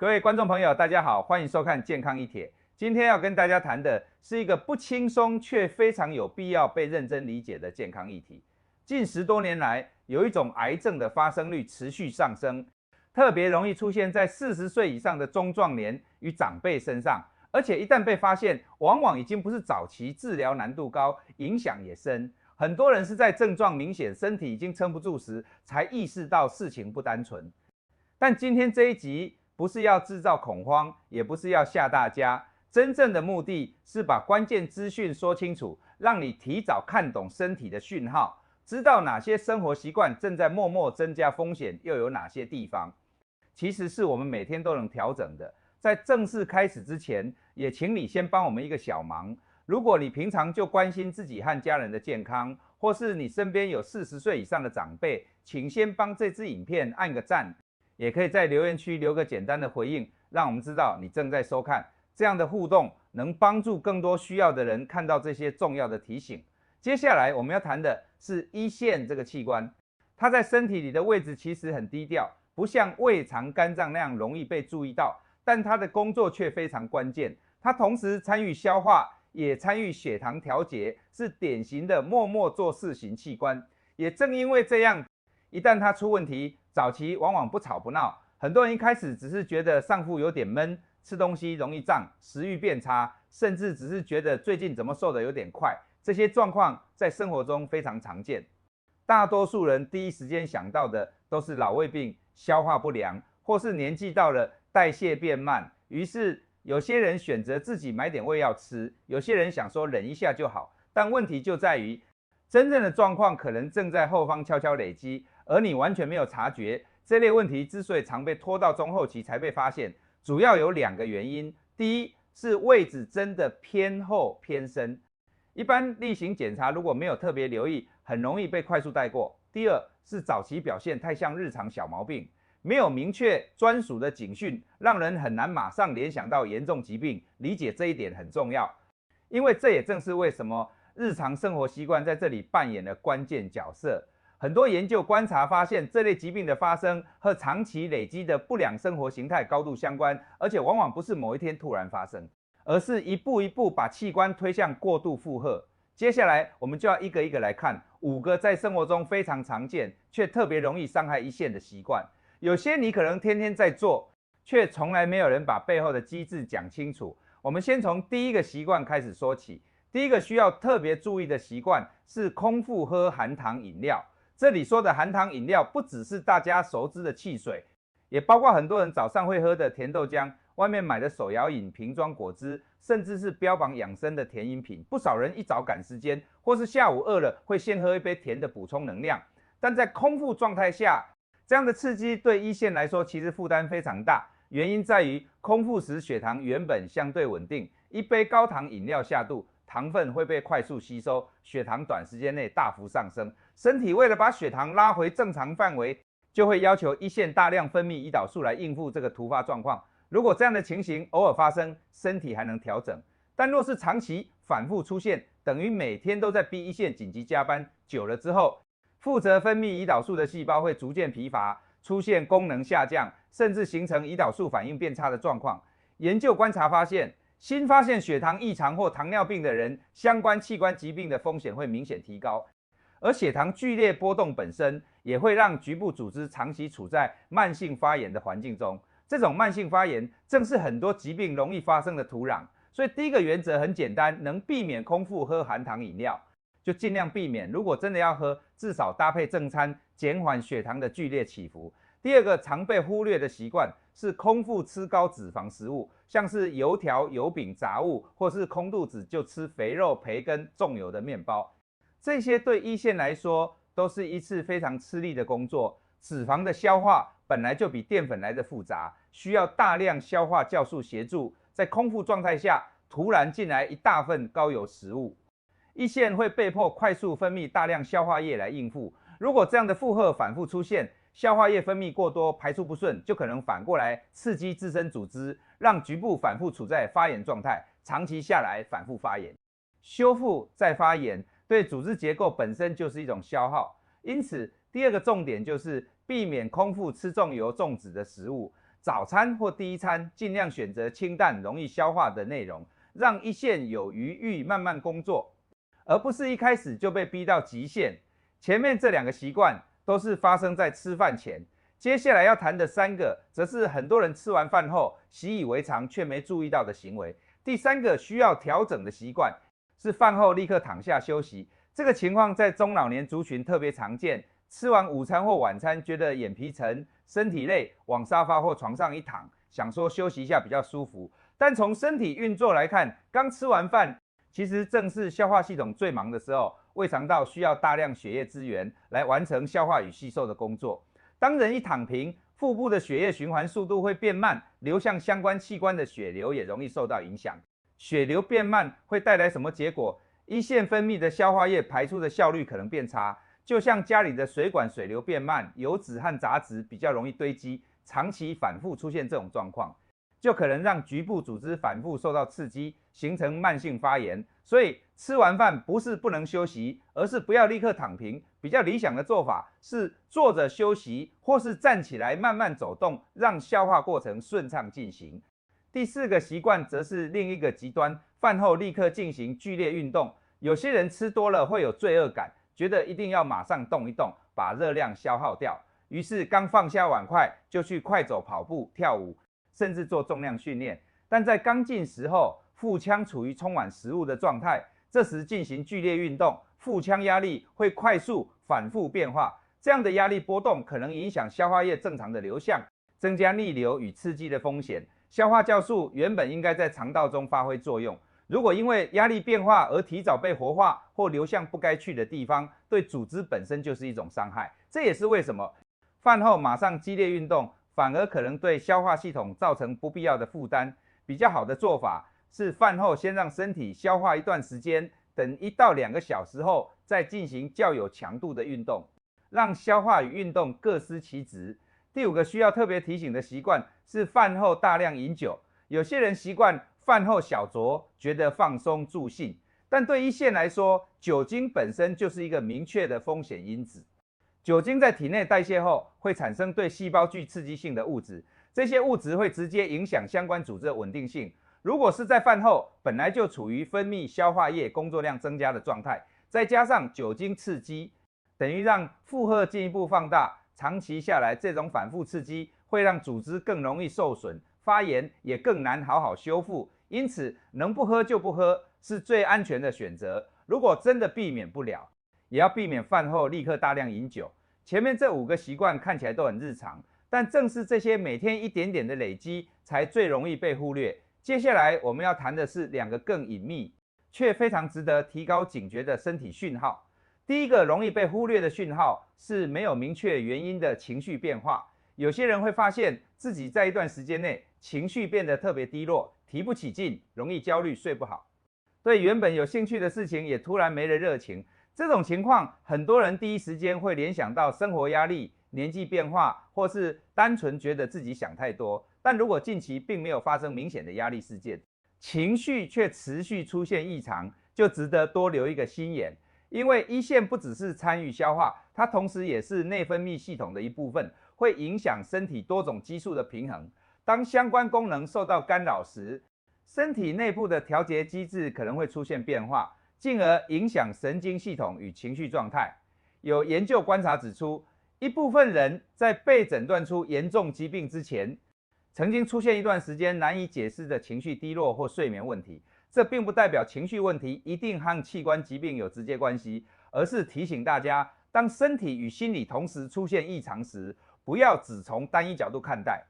各位观众朋友，大家好，欢迎收看健康一帖。今天要跟大家谈的是一个不轻松却非常有必要被认真理解的健康议题。近10多年来，有一种癌症的发生率持续上升，特别容易出现在40岁以上的中壮年与长辈身上，而且一旦被发现，往往已经不是早期，治疗难度高，影响也深。很多人是在症状明显、身体已经撑不住时，才意识到事情不单纯。但今天这一集不是要制造恐慌，也不是要吓大家，真正的目的是把关键资讯说清楚，让你提早看懂身体的讯号，知道哪些生活习惯正在默默增加风险，又有哪些地方其实是我们每天都能调整的。在正式开始之前，也请你先帮我们一个小忙。如果你平常就关心自己和家人的健康，或是你身边有40岁以上的长辈，请先帮这支影片按个赞，也可以在留言区留个简单的回应，让我们知道你正在收看。这样的互动能帮助更多需要的人看到这些重要的提醒。接下来我们要谈的是胰腺这个器官，它在身体里的位置其实很低调，不像胃肠、肝脏那样容易被注意到，但它的工作却非常关键。它同时参与消化，也参与血糖调节，是典型的默默做事型器官。也正因为这样，一旦它出问题，早期往往不吵不闹，很多人一开始只是觉得上腹有点闷，吃东西容易胀，食欲变差，甚至只是觉得最近怎么瘦得有点快。这些状况在生活中非常常见。大多数人第一时间想到的都是老胃病、消化不良，或是年纪到了代谢变慢，于是有些人选择自己买点胃药吃，有些人想说忍一下就好。但问题就在于，真正的状况可能正在后方悄悄累积，而你完全没有察觉。这类问题之所以常被拖到中后期才被发现，主要有2个原因。第一是位置真的偏后偏深，一般例行检查如果没有特别留意，很容易被快速带过。第二是早期表现太像日常小毛病，没有明确专属的警讯，让人很难马上联想到严重疾病。理解这一点很重要，因为这也正是为什么日常生活习惯在这里扮演了关键角色。很多研究观察发现，这类疾病的发生和长期累积的不良生活形态高度相关，而且往往不是某一天突然发生，而是一步一步把器官推向过度负荷。接下来我们就要一个一个来看5个在生活中非常常见却特别容易伤害胰腺的习惯。有些你可能天天在做，却从来没有人把背后的机制讲清楚。我们先从第一个习惯开始说起。第一个需要特别注意的习惯是空腹喝含糖饮料。这里说的含糖饮料不只是大家熟知的汽水，也包括很多人早上会喝的甜豆浆，外面买的手摇饮、瓶装果汁，甚至是标榜养生的甜饮品。不少人一早赶时间，或是下午饿了，会先喝一杯甜的补充能量。但在空腹状态下，这样的刺激对胰腺来说其实负担非常大。原因在于空腹时血糖原本相对稳定，一杯高糖饮料下肚，糖分会被快速吸收，血糖短时间内大幅上升。身体为了把血糖拉回正常范围，就会要求胰腺大量分泌胰岛素来应付这个突发状况。如果这样的情形偶尔发生，身体还能调整，但若是长期反复出现，等于每天都在逼胰腺紧急加班，久了之后，负责分泌胰岛素的细胞会逐渐疲乏，出现功能下降，甚至形成胰岛素反应变差的状况。研究观察发现，新发现血糖异常或糖尿病的人，相关器官疾病的风险会明显提高。而血糖剧烈波动本身也会让局部组织长期处在慢性发炎的环境中，这种慢性发炎正是很多疾病容易发生的土壤。所以第一个原则很简单，能避免空腹喝含糖饮料就尽量避免，如果真的要喝，至少搭配正餐，减缓血糖的剧烈起伏。第二个常被忽略的习惯是空腹吃高脂肪食物，像是油条、油饼、杂物，或是空肚子就吃肥肉、培根、重油的面包。这些对胰腺来说都是一次非常吃力的工作。脂肪的消化本来就比淀粉来的复杂，需要大量消化酵素协助。在空腹状态下，突然进来一大份高油食物，胰腺会被迫快速分泌大量消化液来应付。如果这样的负荷反复出现，消化液分泌过多，排出不顺，就可能反过来刺激自身组织，让局部反复处在发炎状态，长期下来反复发炎。修复再发炎，对组织结构本身就是一种消耗。因此，第二个重点就是避免空腹吃重油重脂的食物。早餐或第一餐尽量选择清淡、容易消化的内容，让一线有余裕慢慢工作，而不是一开始就被逼到极限。前面这2个习惯都是发生在吃饭前，接下来要谈的3个，则是很多人吃完饭后习以为常却没注意到的行为。第3个需要调整的习惯是饭后立刻躺下休息。这个情况在中老年族群特别常见，吃完午餐或晚餐觉得眼皮沉、身体累，往沙发或床上一躺，想说休息一下比较舒服。但从身体运作来看，刚吃完饭其实正是消化系统最忙的时候，胃肠道需要大量血液资源来完成消化与吸收的工作。当人一躺平，腹部的血液循环速度会变慢，流向相关器官的血流也容易受到影响。血流变慢会带来什么结果？一线分泌的消化液排出的效率可能变差，就像家里的水管水流变慢，油脂和杂质比较容易堆积，长期反复出现这种状况，就可能让局部组织反复受到刺激，形成慢性发炎。所以吃完饭不是不能休息，而是不要立刻躺平。比较理想的做法是坐着休息，或是站起来慢慢走动，让消化过程顺畅进行。第4个习惯则是另一个极端，饭后立刻进行剧烈运动。有些人吃多了会有罪恶感，觉得一定要马上动一动，把热量消耗掉，于是刚放下碗筷就去快走、跑步、跳舞，甚至做重量训练。但在刚进食后，腹腔处于充满食物的状态，这时进行剧烈运动，腹腔压力会快速反复变化，这样的压力波动可能影响消化液正常的流向，增加逆流与刺激的风险。消化酵素原本应该在肠道中发挥作用，如果因为压力变化而提早被活化或流向不该去的地方，对组织本身就是一种伤害。这也是为什么饭后马上激烈运动，反而可能对消化系统造成不必要的负担。比较好的做法是饭后先让身体消化一段时间，等1到2个小时后再进行较有强度的运动，让消化与运动各司其职。第5个需要特别提醒的习惯是饭后大量饮酒。有些人习惯饭后小酌，觉得放松助兴，但对一线来说，酒精本身就是一个明确的风险因子。酒精在体内代谢后，会产生对细胞具刺激性的物质，这些物质会直接影响相关组织的稳定性。如果是在饭后本来就处于分泌消化液工作量增加的状态，再加上酒精刺激，等于让负荷进一步放大，长期下来，这种反复刺激会让组织更容易受损，发炎也更难好好修复。因此，能不喝就不喝是最安全的选择。如果真的避免不了，也要避免饭后立刻大量饮酒。前面这5个习惯看起来都很日常，但正是这些每天一点点的累积，才最容易被忽略。接下来我们要谈的是2个更隐秘，却非常值得提高警觉的身体讯号。第一个容易被忽略的讯号是没有明确原因的情绪变化。有些人会发现自己在一段时间内情绪变得特别低落，提不起劲，容易焦虑，睡不好，对原本有兴趣的事情也突然没了热情。这种情况，很多人第一时间会联想到生活压力、年纪变化，或是单纯觉得自己想太多。但如果近期并没有发生明显的压力事件，情绪却持续出现异常，就值得多留一个心眼。因为一线不只是参与消化，它同时也是内分泌系统的一部分，会影响身体多种激素的平衡。当相关功能受到干扰时，身体内部的调节机制可能会出现变化，进而影响神经系统与情绪状态。有研究观察指出，一部分人在被诊断出严重疾病之前，曾经出现一段时间难以解释的情绪低落或睡眠问题。这并不代表情绪问题一定和器官疾病有直接关系，而是提醒大家，当身体与心理同时出现异常时，不要只从单一角度看待。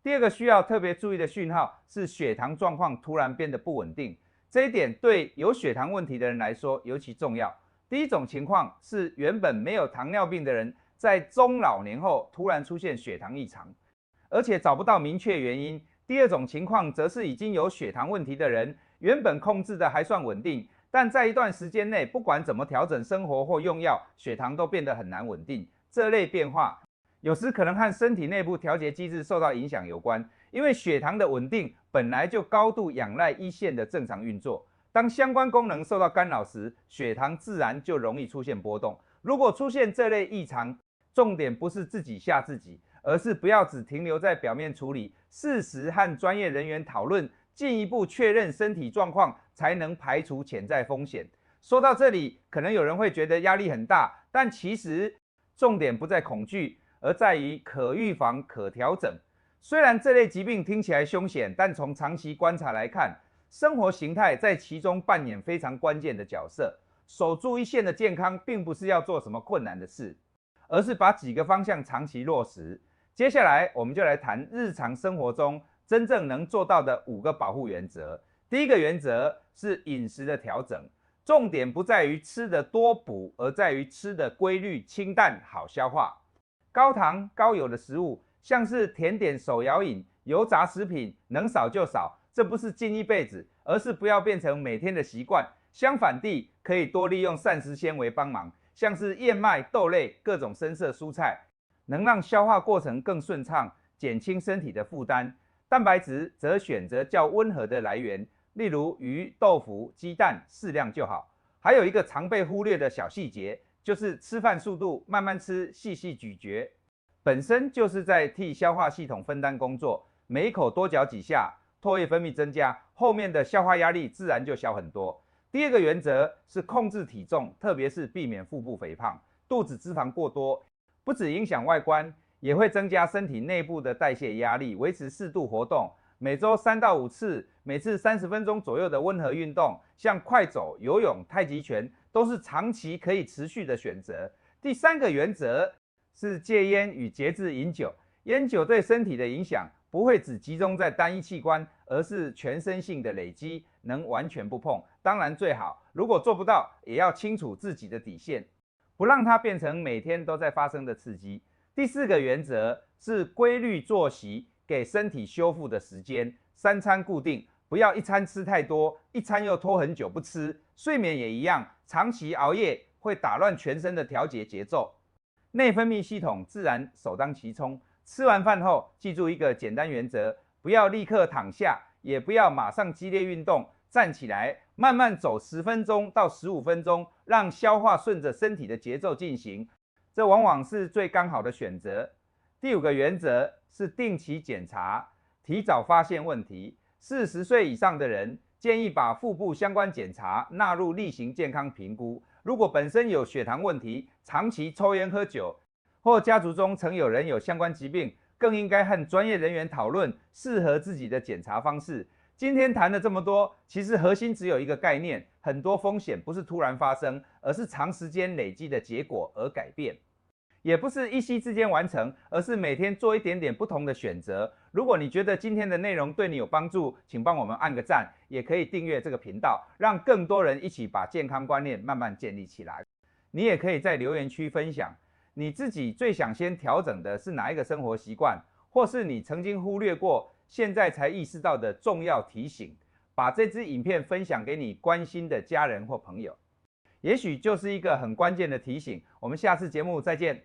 第2个需要特别注意的讯号是血糖状况突然变得不稳定，这一点对有血糖问题的人来说尤其重要。第一种情况是原本没有糖尿病的人，在中老年后突然出现血糖异常，而且找不到明确原因。第2种情况则是已经有血糖问题的人，原本控制的还算稳定，但在一段时间内，不管怎么调整生活或用药，血糖都变得很难稳定。这类变化有时可能和身体内部调节机制受到影响有关，因为血糖的稳定本来就高度仰赖一线的正常运作。当相关功能受到干扰时，血糖自然就容易出现波动。如果出现这类异常，重点不是自己吓自己，而是不要只停留在表面处理，适时和专业人员讨论，进一步确认身体状况，才能排除潜在风险。说到这里，可能有人会觉得压力很大，但其实重点不在恐惧，而在于可预防、可调整。虽然这类疾病听起来凶险，但从长期观察来看，生活形态在其中扮演非常关键的角色。守住一线的健康，并不是要做什么困难的事，而是把几个方向长期落实。接下来，我们就来谈日常生活中真正能做到的5个保护原则。第一个原则是饮食的调整，重点不在于吃得多补，而在于吃的规律、清淡、好消化。高糖、高油的食物，像是甜点、手摇饮、油炸食品，能少就少。这不是禁一辈子，而是不要变成每天的习惯。相反地，可以多利用膳食纤维帮忙，像是燕麦、豆类、各种深色蔬菜，能让消化过程更顺畅，减轻身体的负担。蛋白质则选择较温和的来源，例如鱼、豆腐、鸡蛋，适量就好。还有一个常被忽略的小细节，就是吃饭速度，慢慢吃，细细咀嚼，本身就是在替消化系统分担工作。每一口多嚼几下，唾液分泌增加，后面的消化压力自然就小很多。第二个原则是控制体重，特别是避免腹部肥胖。肚子脂肪过多，不只影响外观，也会增加身体内部的代谢压力。维持适度活动，每周3到5次，每次30分钟左右的温和运动，像快走、游泳、太极拳，都是长期可以持续的选择。第3个原则是戒烟与节制饮酒。烟酒对身体的影响不会只集中在单一器官，而是全身性的累积，能完全不碰。当然最好，如果做不到，也要清楚自己的底线，不让它变成每天都在发生的刺激。第4个原则是规律作息，给身体修复的时间，3餐固定，不要一餐吃太多，一餐又拖很久不吃。睡眠也一样，长期熬夜会打乱全身的调节节奏，内分泌系统自然首当其冲。吃完饭后，记住一个简单原则，不要立刻躺下，也不要马上激烈运动，站起来慢慢走10分钟到15分钟，让消化顺着身体的节奏进行，这往往是最刚好的选择。第5个原则是定期检查，提早发现问题。40岁以上的人建议把腹部相关检查纳入例行健康评估。如果本身有血糖问题，长期抽烟喝酒，或家族中曾有人有相关疾病，更应该和专业人员讨论适合自己的检查方式。今天谈了这么多，其实核心只有一个概念，很多风险不是突然发生，而是长时间累积的结果而改变。也不是一夕之间完成，而是每天做一点点不同的选择。如果你觉得今天的内容对你有帮助，请帮我们按个赞，也可以订阅这个频道，让更多人一起把健康观念慢慢建立起来。你也可以在留言区分享，你自己最想先调整的是哪一个生活习惯，或是你曾经忽略过，现在才意识到的重要提醒。把这支影片分享给你关心的家人或朋友，也许就是一个很关键的提醒。我们下次节目再见。